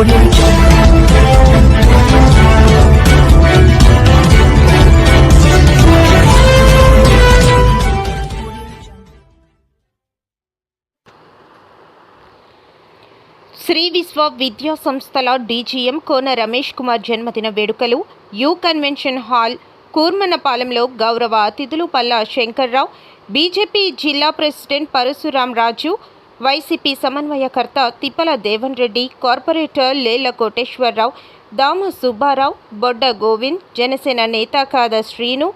శ్రీ విశ్వ విద్యా సంస్థల డీజీఎం కోన రమేష్ కుమార్ జన్మదిన వేడుకలు యూ కన్వెన్షన్ హాల్ కూర్మనపాలెంలో గౌరవ అతిథులు పల్లా శంకర్రావు, బీజేపీ జిల్లా ప్రెసిడెంట్ పరశురాం రాజు, వైసీపీ సమన్వయకర్త తిప్పల దేవన్ రెడ్డి, కార్పొరేటర్ లేళ్ల కోటేశ్వరరావు, దామ సుబ్బారావు, బొడ్డ గోవింద్, జనసేన నేత కాద శ్రీను,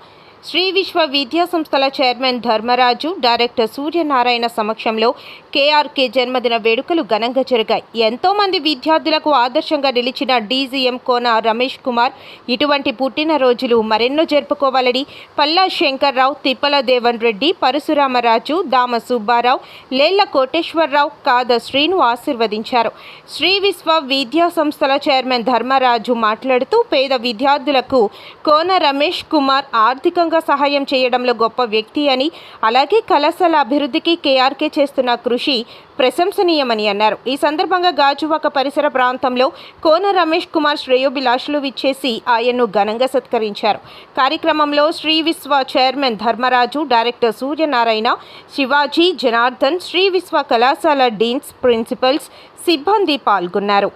శ్రీ విశ్వ విద్యా సంస్థల చైర్మన్ ధర్మరాజు, డైరెక్టర్ సూర్యనారాయణ సమక్షంలో కేఆర్కే జన్మదిన వేడుకలు ఘనంగా జరిగాయి. ఎంతోమంది విద్యార్థులకు ఆదర్శంగా నిలిచిన డీజీఎం కోన రమేష్ కుమార్ ఇటువంటి పుట్టినరోజులు మరెన్నో జరుపుకోవాలని పల్లా శంకర్రావు, తిప్పల దేవన్ రెడ్డి, పరశురామరాజు, దామ సుబ్బారావు, లేళ్ల కోటేశ్వరరావు, కాద శ్రీను ఆశీర్వదించారు. శ్రీ విశ్వ విద్యా సంస్థల చైర్మన్ ధర్మరాజు మాట్లాడుతూ పేద విద్యార్థులకు కోన రమేష్ కుమార్ ఆర్థికంగా సహాయం చేయడంలో గొప్ప వ్యక్తి అని, అలాగే కళాశాల అభివృద్ధికి కేఆర్కే చేస్తున్న కృషి ప్రశంసనీయమని అన్నారు. ఈ సందర్భంగా గాజువాక పరిసర ప్రాంతంలో కోన రమేష్ కుమార్ శ్రేయోభిలాషులు విచ్చేసి ఆయన్ను ఘనంగా సత్కరించారు. కార్యక్రమంలో శ్రీ విశ్వ చైర్మన్ ధర్మరాజు, డైరెక్టర్ సూర్యనారాయణ, శివాజీ, జనార్దన్, శ్రీ విశ్వ కళాశాల డీన్స్, ప్రిన్సిపల్స్, సిబ్బంది పాల్గొన్నారు.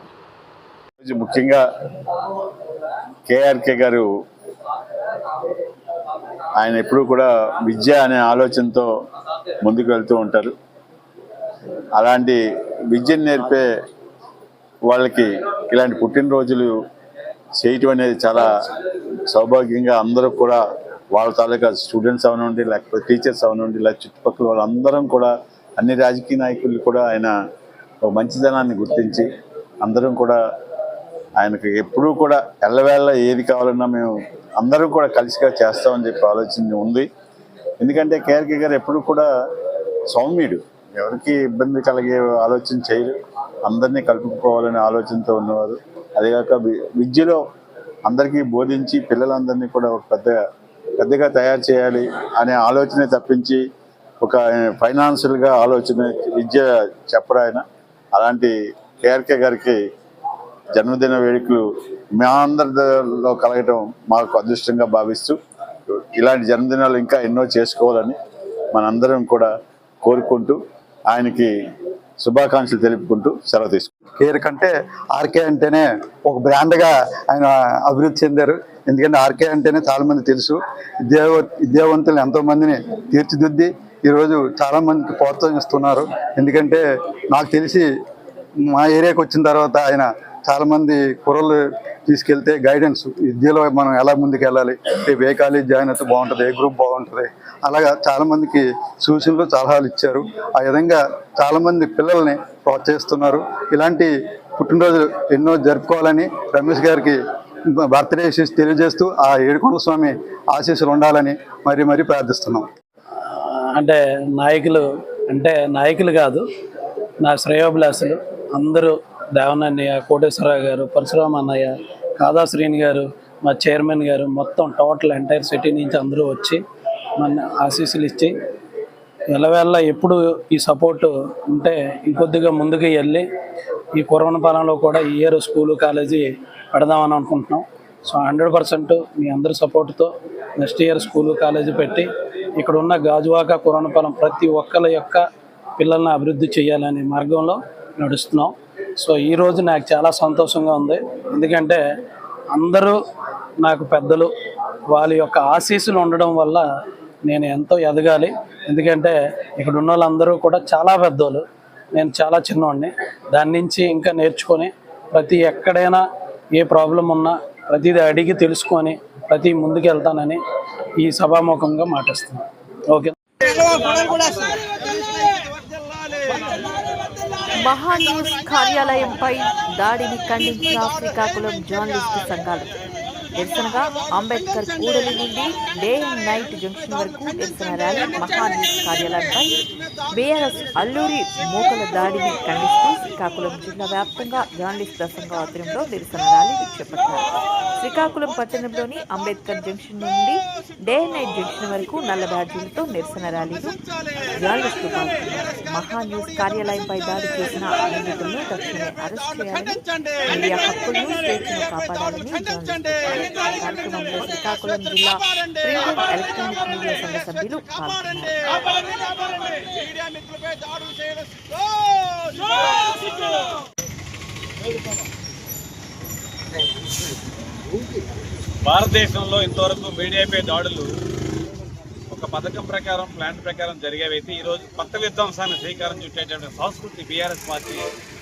ముఖ్యంగా కేఆర్కే గారు ఆయన ఎప్పుడూ కూడా విద్య అనే ఆలోచనతో ముందుకు వెళ్తూ ఉంటారు. అలాంటి విద్యను నేర్పే వాళ్ళకి ఇలాంటి పుట్టినరోజులు చేయటం అనేది చాలా సౌభాగ్యంగా, అందరూ కూడా వాళ్ళ తాలూకా స్టూడెంట్స్ అవనండి, లేకపోతే టీచర్స్ అవనండి, లేకపోతే చుట్టుపక్కల వాళ్ళందరం కూడా, అన్ని రాజకీయ నాయకులు కూడా ఆయన మంచిదనాన్ని గుర్తించి అందరం కూడా ఆయనకు ఎప్పుడూ కూడా ఎల్లవేళ ఏది కావాలన్నా మేము అందరం కూడా కలిసిగా చేస్తామని చెప్పి ఆలోచన ఉంది. ఎందుకంటే కేఆర్కే గారు ఎప్పుడు కూడా సౌమ్యుడు, ఎవరికి ఇబ్బంది కలిగే ఆలోచన చేయరు, అందరినీ కలుపుకోవాలనే ఆలోచనతో ఉన్నవారు. అదేగాక విద్యలో అందరికీ బోధించి పిల్లలందరినీ కూడా ఒక పెద్దగా తయారు చేయాలి అనే ఆలోచనే తప్పించి ఒక ఫైనాన్షియల్గా ఆలోచన విద్య చెప్పడం ఆయన. అలాంటి కేఆర్కే గారికి జన్మదిన వేడుకలు మా అందరిలో కలగటం మాకు అదృష్టంగా భావిస్తూ ఇలాంటి జన్మదినాలు ఇంకా ఎన్నో చేసుకోవాలని మనందరం కూడా కోరుకుంటూ ఆయనకి శుభాకాంక్షలు తెలుపుకుంటూ సెలవు తీసుకుంటాం. కేర్ కంటే ఆర్కే అంటేనే ఒక బ్రాండ్గా ఆయన అభివృద్ధి చెందారు. ఎందుకంటే ఆర్కే అంటేనే చాలామంది తెలుసు. విద్యావంతులు ఎంతోమందిని తీర్చిదిద్ది ఈరోజు చాలామందికి ప్రోత్సహిస్తున్నారు. ఎందుకంటే నాకు తెలిసి మా ఏరియాకి వచ్చిన తర్వాత ఆయన చాలామంది కుర్రలు తీసుకెళ్తే గైడెన్స్, విద్యలో మనం ఎలా ముందుకు వెళ్ళాలి, ఏ కాలేజ్ జాయిన్ అయితే బాగుంటుంది, ఏ గ్రూప్ బాగుంటుంది, అలాగా చాలామందికి సూచనలు సలహాలు ఇచ్చారు. ఆ విధంగా చాలామంది పిల్లల్ని ప్రోత్సహిస్తున్నారు. ఇలాంటి పుట్టినరోజులు ఎన్నో జరుపుకోవాలని రమేష్ గారికి బర్త్డే తెలియజేస్తూ ఆ ఏడుకొండల స్వామి ఆశీస్సులు ఉండాలని మరీ ప్రార్థిస్తున్నాం. అంటే నాయకులు కాదు, నా శ్రేయోభిలాసులు అందరూ, దేవనన్నయ్య, కోటేశ్వరరావు గారు, పరశురామ అన్నయ్య, కాదా శ్రీని గారు, మా చైర్మన్ గారు, మొత్తం టోటల్ ఎంటైర్ సిటీ నుంచి అందరూ వచ్చి మన ఆశీస్సులు ఇచ్చి ఎల్లవేళ ఎప్పుడు ఈ సపోర్టు ఉంటే ఇంకొద్దిగా ముందుకు వెళ్ళి ఈ కరోనా పాలనలో కూడా ఈ ఇయర్ స్కూలు కాలేజీ పెడదామని అనుకుంటున్నాం. సో 100% మీ అందరి సపోర్టుతో నెక్స్ట్ ఇయర్ స్కూలు కాలేజీ పెట్టి ఇక్కడ ఉన్న గాజువాక కరోనాపాలెం ప్రతి ఒక్కరి యొక్క పిల్లల్ని అభివృద్ధి చేయాలనే మార్గంలో నడుస్తున్నాం. సో ఈరోజు నాకు చాలా సంతోషంగా ఉంది. ఎందుకంటే అందరూ నాకు పెద్దలు, వాళ్ళ యొక్క ఆశీస్సులు ఉండడం వల్ల నేను ఎంతో ఎదగాలి. ఎందుకంటే ఇక్కడ ఉన్న వాళ్ళందరూ కూడా చాలా పెద్దోళ్ళు, నేను చాలా చిన్నవాడిని. దాని నుంచి ఇంకా నేర్చుకొని ప్రతి ఎక్కడైనా ఏ ప్రాబ్లం ఉన్నా ప్రతిదీ అడిగి తెలుసుకొని ప్రతి ముందుకు వెళ్తానని ఈ సభాముఖంగా మాటిస్తున్నాను. ఓకే. మహాన్యూస్ కార్యాలయంపై దాడిని ఖండించిన శ్రీకాకుళం జర్నలిస్టు సంఘాలు. నిరసనగా అంబేద్కర్ కూడలి నుండి డే అండ్ నైట్ జంక్షన్ వరకు నిరసన ర్యాలీ మహాన్యూస్ కార్యాలయంపై బీఆర్ఎస్ అల్లూరి మూకల దాడిని ఖండిస్తూ శ్రీకాకుళం జిల్లా వ్యాప్తంగా జర్నలిస్టుల సంఘం ఆధ్వర్యంలో నిరసన ర్యాలీ చేపట్టారు. శ్రీకాకుళం పట్టణంలోని అంబేద్కర్ జంక్షన్ నుండి డే అండ్ నైట్ జంక్షన్ వరకు నల్ల బ్యాడ్జీలతో నిరసన ర్యాలీలు జర్నలిస్టులు పాల్గొన్నారు. మహాన్యూస్ కార్యాలయంపై దాడి చేసిన నిందితులను తక్షణమే అరెస్ట్ చేయాలని, మీడియా హక్కులను స్వేచ్ఛను కాపాడాలని కార్యక్రమంలో శ్రీకాకుళం జిల్లా ప్రింట్ అండ్ ఎలక్ట్రానిక్ మీడియా సంఘ సభ్యులు పాల్గొన్నారు. భారతదేశంలో ఇంతవరకు మీడియాపై దాడులు ఒక పథకం ప్రకారం, ప్లాన్ ప్రకారం జరిగేవైతే ఈరోజు కొత్త విధ్వంసాన్ని శ్రీకారం చుట్టేటువంటి సంస్కృతి బీఆర్ఎస్ పార్టీ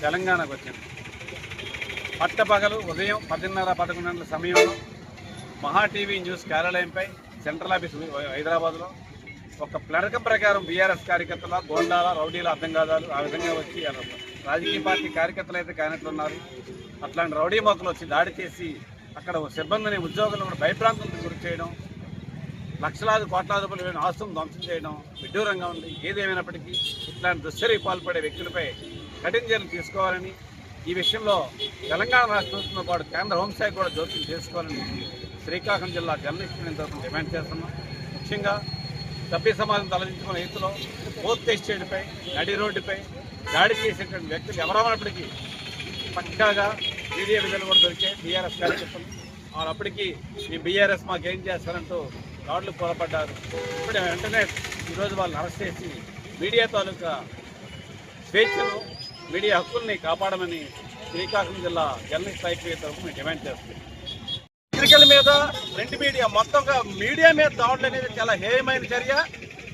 తెలంగాణకు వచ్చింది. పట్టపగలు ఉదయం 10:30-11 గంటల సమయంలో మహా టీవీ న్యూస్ కార్యాలయంపై సెంట్రల్ ఆఫీస్ హైదరాబాద్లో ఒక పథకం ప్రకారం బీఆర్ఎస్ కార్యకర్తల గోండాల రౌడీల అర్థంగాదాలు ఆ విధంగా వచ్చి రాజకీయ పార్టీ కార్యకర్తలు అయితే కానట్లున్నారు. అట్లాంటి రౌడీ మొక్కలు వచ్చి దాడి చేసి అక్కడ సిబ్బందిని, ఉద్యోగులను కూడా భయప్రాంతాలకు గురి చేయడం, లక్షలాది కోట్లాది రూపాయలు ఆస్తులను ధ్వంసం చేయడం విడ్డూరంగా ఉంది. ఏదేమైనప్పటికీ ఇట్లాంటి దుశ్చర్యకు పాల్పడే వ్యక్తులపై కఠిన చర్యలు తీసుకోవాలని, ఈ విషయంలో తెలంగాణ రాష్ట్ర ప్రభుత్వంతో పాటు కేంద్ర హోంశాఖ కూడా జోక్యం చేసుకోవాలని శ్రీకాకుళం జిల్లా జర్నలిస్టుల తరఫున డిమాండ్ చేస్తున్నాం. ముఖ్యంగా సభ్య సమాజం తలదించుకున్న రైతులో పోత్ ఎస్టేట్పై, నడి రోడ్డుపై దాడి చేసేటువంటి వ్యక్తులు ఎవరమైనప్పటికీ పక్కాగా మీడియా విధులు కూడా దొరికాయి. బీఆర్ఎస్ కార్యకర్తలు అప్పటికీ ఈ బీఆర్ఎస్ మాకేం చేస్తారంటూ దాడులు పొరపడ్డారు. ఇప్పుడు వెంటనే ఈరోజు వాళ్ళని అరెస్ట్ చేసి మీడియా తాలూకా స్వేచ్ఛను, మీడియా హక్కుల్ని కాపాడమని శ్రీకాకుళం జిల్లా జర్నలిస్ట్ ఐక్య తరఫున మేము డిమాండ్ చేస్తున్నాం. పత్రికల మీద, ప్రింట్ మీడియా మొత్తంగా మీడియా మీద దాడులు అనేది చాలా హేయమైన చర్య.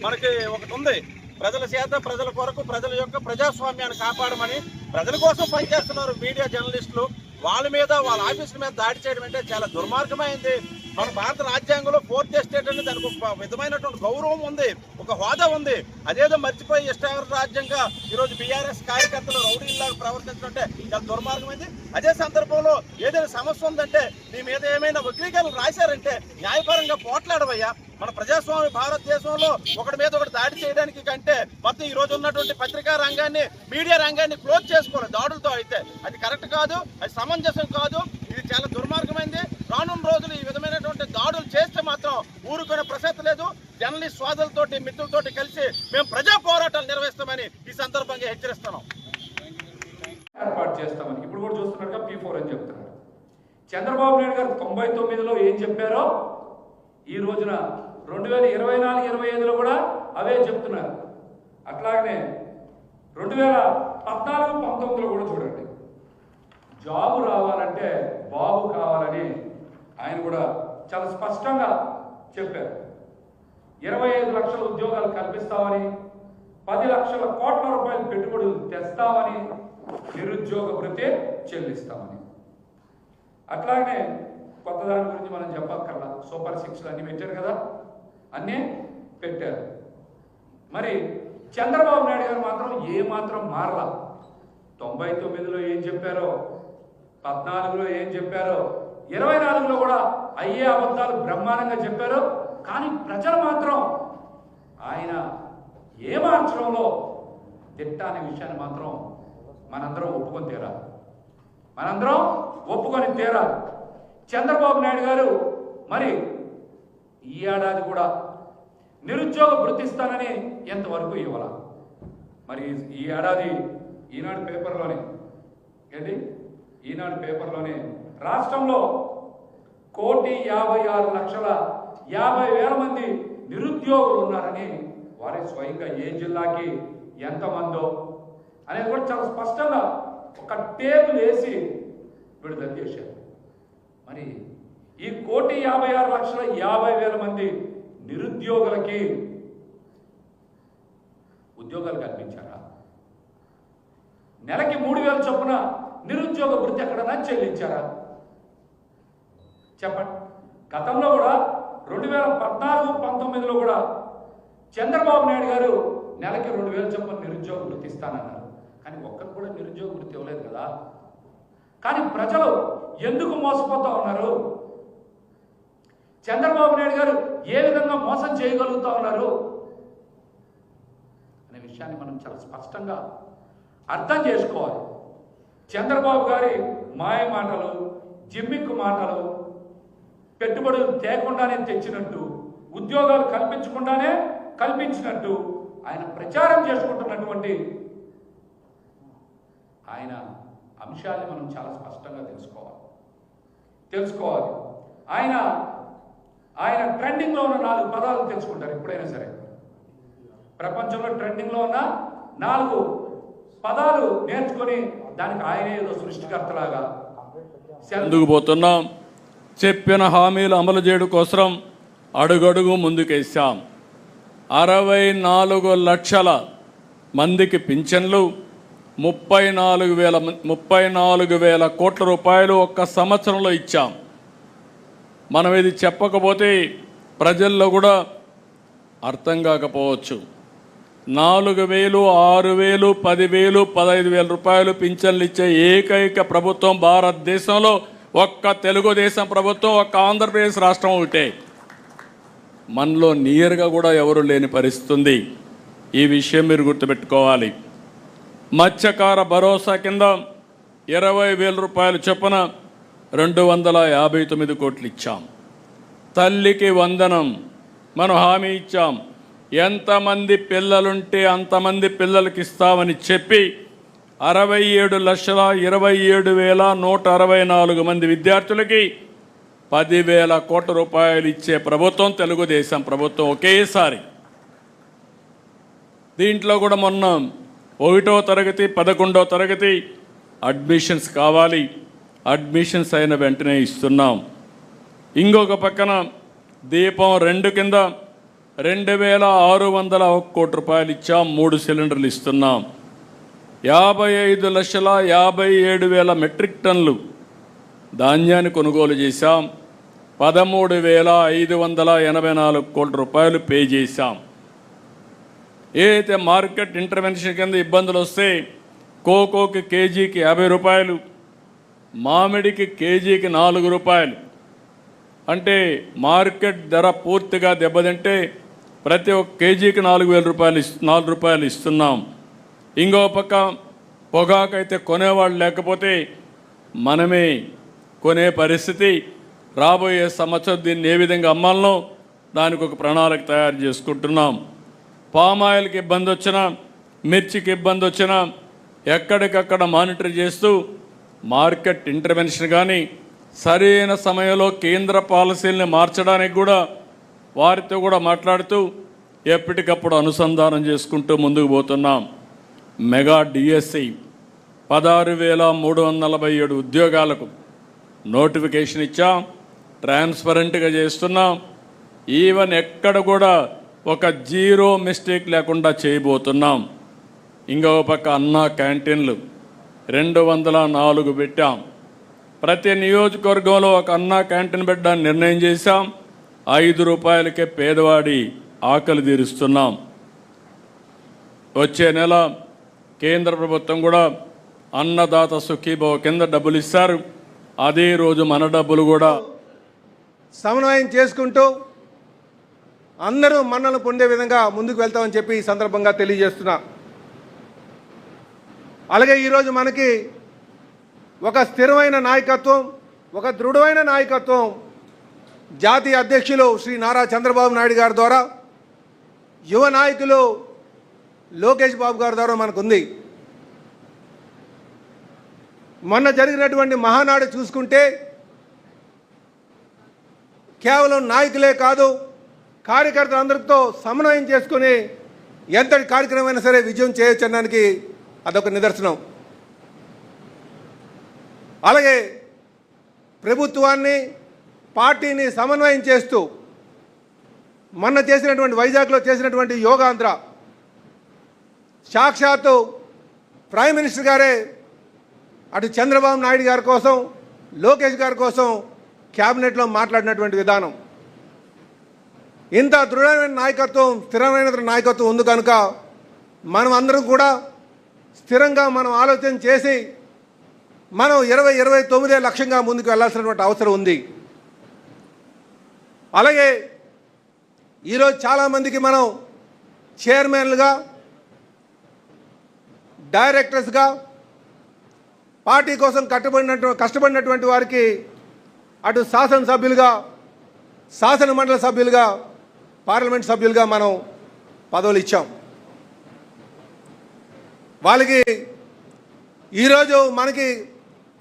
మనకి ఒకటి ఉంది, ప్రజల చేత, ప్రజల కొరకు, ప్రజల యొక్క ప్రజాస్వామ్యాన్ని కాపాడమని ప్రజల కోసం పనిచేస్తున్నారు మీడియా జర్నలిస్టులు. వాళ్ళ మీద, వాళ్ళ ఆఫీసుల మీద దాడి చేయడం అంటే చాలా దుర్మార్గమైంది. మన భారత రాజ్యాంగంలో 4th ఎస్టేట్ అంటే దానికి ఒక విధమైనటువంటి గౌరవం ఉంది, ఒక హోదా ఉంది. అదేదో మర్చిపోయి ఇష్టావర రాజ్యంగా ఈరోజు బీఆర్ఎస్ కార్యకర్తలు రౌడీల్లాగా ప్రవర్తించడంటే చాలా దుర్మార్గమైంది. అదే సందర్భంలో ఏదైనా సమస్య ఉందంటే నీ మీద ఏమైనా వక్రీకరణలు రాశారంటే న్యాయపరంగా పోట్లాడవయ్యా. మన ప్రజాస్వామ్య భారతదేశంలో ఒకటి మీద ఒకటి దాడి చేయడానికి కంటే మొత్తం ఈ రోజు ఉన్నటువంటి పత్రికా రంగాన్ని, మీడియా రంగాన్ని క్లోజ్ చేసుకోవాలి దాడులతో. అయితే అది కరెక్ట్ కాదు, అది సమంజసం కాదు, ఇది చాలా దుర్మార్గమైంది. రానున్న రోజులు ఈ విధమైనటువంటి దాడులు చేస్తే మాత్రం ఊరుకునే ప్రసక్తి లేదు. జర్నలిస్ట్ సోదరులతోటి, మిత్రులతోటి కలిసి మేము ప్రజా పోరాటాలు నిర్వహిస్తామని ఈ సందర్భంగా హెచ్చరిస్తున్నాం. ఏర్పాటు చేస్తామని ఇప్పుడు కూడా చూస్తున్నట్టుగా P4 అని చెప్తున్నారు. చంద్రబాబు నాయుడు గారు 99లో ఏం చెప్పారో ఈ రోజున 2024-25లో కూడా అవే చెప్తున్నారు. అట్లాగనే 2014-19లో కూడా చూడండి, జాబు రావాలంటే బాబు కావాలని ఆయన కూడా చాలా స్పష్టంగా చెప్పారు. 25 లక్షల ఉద్యోగాలు కల్పిస్తామని, 10 లక్షల కోట్ల రూపాయల పెట్టుబడులు తెస్తామని, నిరుద్యోగ భృతి చెల్లిస్తామని. అట్లాగనే కొత్త దాని గురించి మనం చెప్పక్కర్లా, సూపర్ 6 అన్నీ పెట్టారు కదా, అన్నీ పెట్టారు. మరి చంద్రబాబు నాయుడు గారు మాత్రం ఏమాత్రం మారలా. 99లో ఏం చెప్పారో, 14లో ఏం చెప్పారో, 24లో కూడా అయ్యే అబద్ధాలు బ్రహ్మాండంగా చెప్పారు. కానీ ప్రజలు మాత్రం ఆయన ఏ మార్చడంలో దిట్ట అనే విషయాన్ని మాత్రం మనందరం ఒప్పుకొని తీరాలి. మనందరం ఒప్పుకొని తీరాలి. చంద్రబాబు నాయుడు గారు మరి ఈ ఏడాది కూడా నిరుద్యోగ వృత్తిస్తానని ఎంతవరకు ఇవ్వాల. మరి ఈ ఏడాది ఈనాడు పేపర్లోనే రాష్ట్రంలో 1,56,50,000 మంది నిరుద్యోగులు ఉన్నారని వారే స్వయంగా ఏ జిల్లాకి ఎంతమందో అనేది కూడా చాలా స్పష్టంగా ఒక టేబుల్ వేసి విడుదల చేశారు. మరి ఈ 1,56,50,000 మంది నిరుద్యోగులకి ఉద్యోగాలు కల్పించారా? నెలకి 3,000 చొప్పున నిరుద్యోగ వృత్తి ఎక్కడన్నా చెల్లించారా? చెప్పండి. గతంలో కూడా 2014-19లో కూడా చంద్రబాబు నాయుడు గారు నెలకి 2,000 చొప్పున నిరుద్యోగ వృత్తి ఇస్తానన్నారు. కానీ ఒక్కరు కూడా నిరుద్యోగ వృత్తి ఇవ్వలేదు కదా. కానీ ప్రజలు ఎందుకు మోసపోతా ఉన్నారు? చంద్రబాబు నాయుడు గారు ఏ విధంగా మోసం చేయగలుగుతా ఉన్నారు అనే విషయాన్ని మనం చాలా స్పష్టంగా అర్థం చేసుకోవాలి. చంద్రబాబు గారి మాయ మాటలు, జిమ్మిక్కు మాటలు, పెట్టుబడులు తేకుండానే తెచ్చినట్టు, ఉద్యోగాలు కల్పించకుండానే కల్పించినట్టు ఆయన ప్రచారం చేసుకుంటున్నటువంటి ఆయన అంశాన్ని మనం చాలా స్పష్టంగా తెలుసుకోవాలి. ఆయన ట్రెండింగ్లో ఉన్న 4 పదాలు తెలుసుకుంటారు ఎప్పుడైనా సరే. ప్రపంచంలో ట్రెండింగ్లో ఉన్న 4 పదాలు నేర్చుకొని దానికి ఆయనే ఏదో సృష్టికర్తలాగా ముందుకు పోతున్నాం. చెప్పిన హామీలు అమలు చేయడం కోసం అడుగడుగు ముందుకేసాం. 64 లక్షల మందికి పింఛన్లు, 34,000 కోట్ల రూపాయలు ఒక్క సంవత్సరంలో ఇచ్చాం. మనం ఇది చెప్పకపోతే ప్రజల్లో కూడా అర్థం కాకపోవచ్చు. 4,000, 6,000, 10,000, 15,000 రూపాయలు పింఛన్లు ఇచ్చే ఏకైక ప్రభుత్వం భారతదేశంలో ఒక్క తెలుగుదేశం ప్రభుత్వం, ఒక్క ఆంధ్రప్రదేశ్ రాష్ట్రం ఒకటే. మనలో నియర్గా కూడా ఎవరు లేని పరిస్థితి ఉంది. ఈ విషయం మీరు గుర్తుపెట్టుకోవాలి. మత్స్యకార భరోసా కింద 20,000 రూపాయలు చొప్పున 259 కోట్లు ఇచ్చాం. తల్లికి వందనం మనం హామీ ఇచ్చాం. ఎంతమంది పిల్లలుంటే అంతమంది పిల్లలకి ఇస్తామని చెప్పి 67,27,164 మంది విద్యార్థులకి 10,000 కోట్ల రూపాయలు ఇచ్చే ప్రభుత్వం తెలుగుదేశం ప్రభుత్వం ఒకేసారి. దీంట్లో కూడా మొన్న 1వ తరగతి 11వ తరగతి అడ్మిషన్స్ కావాలి, అడ్మిషన్స్ అయిన వెంటనే ఇస్తున్నాం. ఇంకొక పక్కన దీపం 2 కింద 2,601 కోట్ల రూపాయలు ఇచ్చాం. 3 సిలిండర్లు ఇస్తున్నాం. 55,57,000 మెట్రిక్ టన్నులు ధాన్యాన్ని కొనుగోలు చేశాం. 13,584 కోట్ల రూపాయలు పే చేశాం. ఏదైతే మార్కెట్ ఇంటర్వెన్షన్ కింద ఇబ్బందులు వస్తే కోకోకి కేజీకి 50 రూపాయలు, మామిడికి కేజీకి 4 రూపాయలు, అంటే మార్కెట్ ధర పూర్తిగా దెబ్బతింటే ప్రతి ఒక్క కేజీకి 4 రూపాయలు ఇస్తున్నాం. ఇంకో పక్క పొగాకైతే కొనేవాళ్ళు లేకపోతే మనమే కొనే పరిస్థితి. రాబోయే సంవత్సరం దీన్ని ఏ విధంగా అమ్మాలనో దానికి ఒక ప్రణాళిక తయారు చేసుకుంటున్నాం. పామాయిల్కి ఇబ్బంది వచ్చినా, మిర్చికి ఇబ్బంది వచ్చినా ఎక్కడికక్కడ మానిటర్ చేస్తూ మార్కెట్ ఇంటర్వెన్షన్ కానీ సరైన సమయంలో కేంద్ర పాలసీల్ని మార్చడానికి కూడా వారితో కూడా మాట్లాడుతూ ఎప్పటికప్పుడు అనుసంధానం చేసుకుంటూ ముందుకు పోతున్నాం. మెగా డిఎస్సి 16,347 ఉద్యోగాలకు నోటిఫికేషన్ ఇచ్చాం. ట్రాన్స్పరెంట్గా చేస్తున్నాం. ఈవెన్ ఎక్కడ కూడా ఒక జీరో మిస్టేక్ లేకుండా చేయబోతున్నాం. ఇంకో పక్క అన్నా క్యాంటీన్లు 204 పెట్టాం. ప్రతి నియోజకవర్గంలో ఒక అన్నా క్యాంటీన్ పెట్టడానికి నిర్ణయం చేశాం. 5 రూపాయలకే పేదవాడి ఆకలి తీరుస్తున్నాం. వచ్చే నెల కేంద్ర ప్రభుత్వం కూడా అన్నదాత సుఖీభవ కింద డబ్బులు ఇస్తారు. అదే రోజు మన డబ్బులు కూడా సమన్వయం చేసుకుంటూ అందరూ మన్నలు పొందే విధంగా ముందుకు వెళ్తామని చెప్పి ఈ సందర్భంగా తెలియజేస్తున్నా. అలాగే ఈరోజు మనకి ఒక స్థిరమైన నాయకత్వం, ఒక దృఢమైన నాయకత్వం జాతీయ అధ్యక్షులు శ్రీ నారా చంద్రబాబు నాయుడు గారి ద్వారా, యువ నాయకులు లోకేష్ బాబు గారి ద్వారా మనకుంది. మొన్న జరిగినటువంటి మహానాడు చూసుకుంటే కేవలం నాయకులే కాదు, కార్యకర్తలందరితో సమన్వయం చేసుకుని ఎంతటి కార్యక్రమమైనా సరే విజయం చేయొచ్చనడానికి అదొక నిదర్శనం. అలాగే ప్రభుత్వాన్ని, పార్టీని సమన్వయం చేస్తూ మొన్న చేసినటువంటి వైజాగ్లో చేసినటువంటి యోగాంధ్ర సాక్షాత్తు ప్రైమ్ మినిస్టర్ గారే అటు చంద్రబాబు నాయుడు గారి కోసం, లోకేష్ గారి కోసం క్యాబినెట్లో మాట్లాడినటువంటి విధానం, ఇంత దృఢమైన నాయకత్వం, స్థిరమైన నాయకత్వం ఉంది కనుక మనం అందరం కూడా స్థిరంగా మనం ఆలోచన చేసి మనం 2029 లక్ష్యంగా ముందుకు వెళ్ళాల్సినటువంటి అవసరం ఉంది. అలాగే ఈరోజు చాలామందికి మనం చైర్మన్లుగా, డైరెక్టర్స్గా పార్టీ కోసం కష్టపడినటువంటి వారికి అటు శాసనసభ్యులుగా, శాసన మండలి సభ్యులుగా, పార్లమెంట్ సభ్యులుగా మనం పదవులు ఇచ్చాం. వాళ్ళకి ఈరోజు మనకి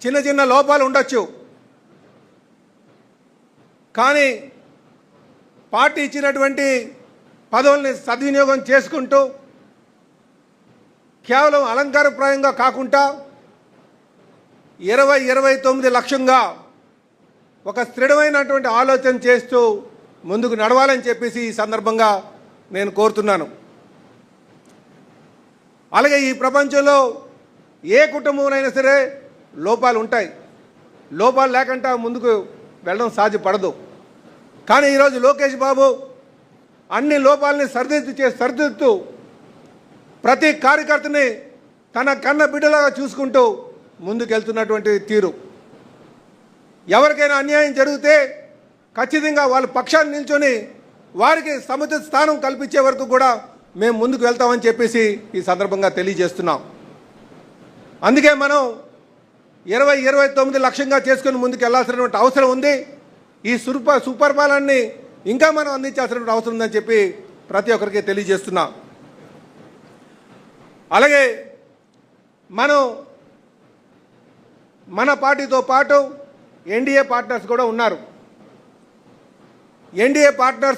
చిన్న చిన్న లోపాలు ఉండొచ్చు, కానీ పార్టీ ఇచ్చినటువంటి పదవుల్ని సద్వినియోగం చేసుకుంటూ కేవలం అలంకారప్రాయంగా కాకుండా 20-29 లక్ష్యంగా ఒక స్థిరమైనటువంటి ఆలోచన చేస్తూ ముందుకు నడవాలని చెప్పేసి ఈ సందర్భంగా నేను కోరుతున్నాను. అలాగే ఈ ప్రపంచంలో ఏ కుటుంబంలోనైనా సరే లోపాలు ఉంటాయి. లోపాలు లేకుండా ముందుకు వెళ్ళడం సాధ్యపడదు. కానీ ఈరోజు లోకేష్ బాబు అన్ని లోపాలని సరిదిద్దుతూ ప్రతి కార్యకర్తని తన కన్న బిడ్డలాగా చూసుకుంటూ ముందుకెళ్తున్నటువంటి తీరు. ఎవరికైనా అన్యాయం జరిగితే ఖచ్చితంగా వాళ్ళ పక్షాన్ని నిల్చొని వారికి సముచిత స్థానం కల్పించే వరకు కూడా మేము ముందుకు వెళ్తామని చెప్పేసి ఈ సందర్భంగా తెలియజేస్తున్నాం. అందుకే మనం 20-29 లక్ష్యంగా చేసుకుని ముందుకు వెళ్లాల్సినటువంటి అవసరం ఉంది. ఈ సుపరిపాలనని ఇంకా మనం అందించాల్సినటువంటి అవసరం ఉందని చెప్పి ప్రతి ఒక్కరికి తెలియజేస్తున్నాం. అలాగే మనం మన పార్టీతో పాటు ఎన్డీఏ పార్ట్నర్స్ కూడా ఉన్నారు. NDA partners